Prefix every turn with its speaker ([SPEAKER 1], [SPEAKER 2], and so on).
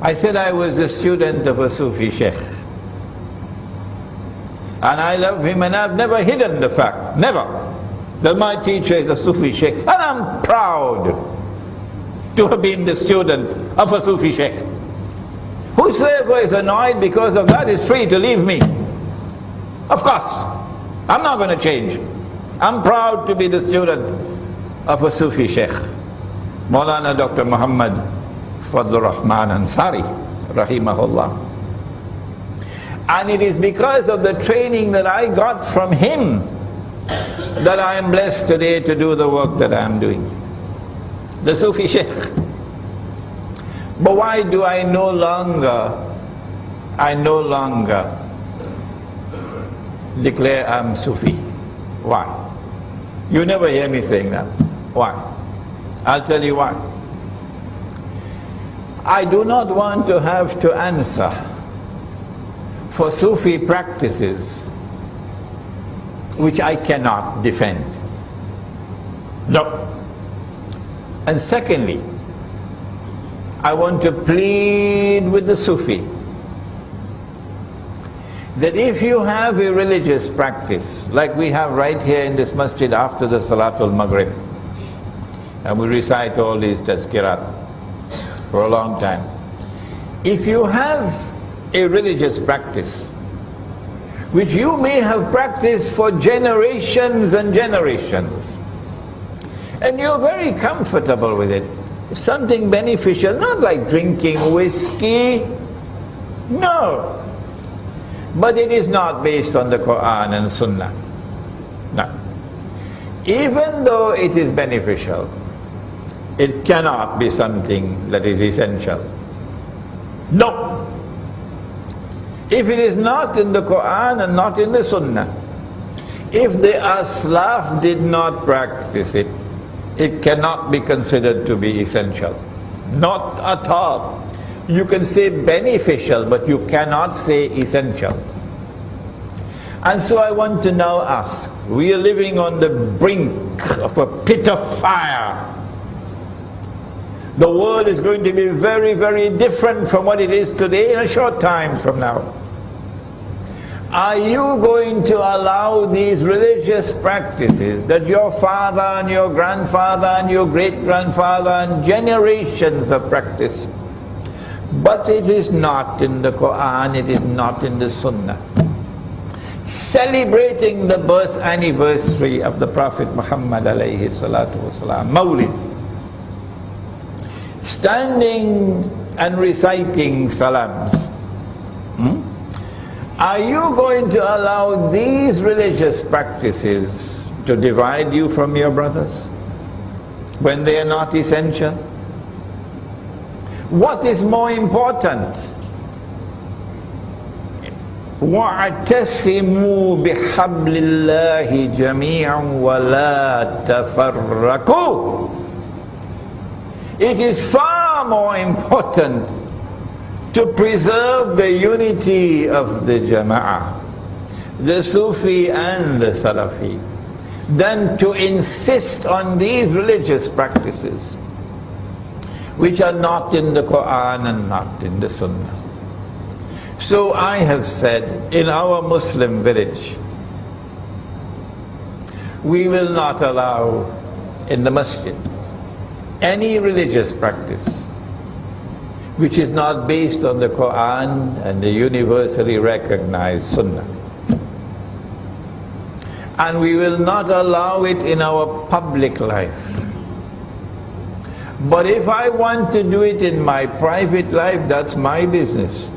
[SPEAKER 1] I said I was a student of a Sufi Sheikh. And I love him, and I've never hidden the fact, never, that my teacher is a Sufi Sheikh. And I'm proud to have been the student of a Sufi Sheikh. Whosoever is annoyed because of that is free to leave me. Of course, I'm not going to change. I'm proud to be the student of a Sufi Sheikh, Maulana Dr. Muhammad Fadlur Rahman Ansari, rahimahullah. And it is because of the training that I got from him that I am blessed today to do the work that I am doing. The Sufi Sheikh. But why do I no longer declare I'm Sufi? Why? You never hear me saying that. Why? I'll tell you why. I do not want to have to answer for Sufi practices which I cannot defend. No. And secondly, I want to plead with the Sufi that if you have a religious practice, like we have right here in this masjid after the Salatul Maghrib, and we recite all these tazkirat for a long time, if you have a religious practice which you may have practiced for generations and generations, and you're very comfortable with it, something beneficial, not like drinking whiskey, no, but it is not based on the Quran and Sunnah. No. Even though it is beneficial, it cannot be something that is essential. No. If it is not in the Quran and not in the Sunnah, if the Aslaf did not practice it, it cannot be considered to be essential. Not at all. You can say beneficial, but you cannot say essential. And so I want to now ask, we are living on the brink of a pit of fire. The world is going to be very, very different from what it is today in a short time from now. Are you going to allow these religious practices that your father and your grandfather and your great-grandfather and generations have practiced, but it is not in the Quran, it is not in the Sunnah, celebrating the birth anniversary of the Prophet Muhammad alayhi salatu wasalam, Mawlid, standing and reciting salams, Are you going to allow these religious practices to divide you from your brothers when they are not essential? What is more important? وَاعْتَصِمُوا بِحَبْلِ اللَّهِ جَمِيعًا وَلَا تَفَرَّقُوا. It is far more important to preserve the unity of the Jama'ah, the Sufi and the Salafi, than to insist on these religious practices which are not in the Quran and not in the Sunnah. So I have said, in our Muslim village, we will not allow in the masjid any religious practice which is not based on the Quran and the universally recognized Sunnah. And we will not allow it in our public life. But if I want to do it in my private life, that's my business.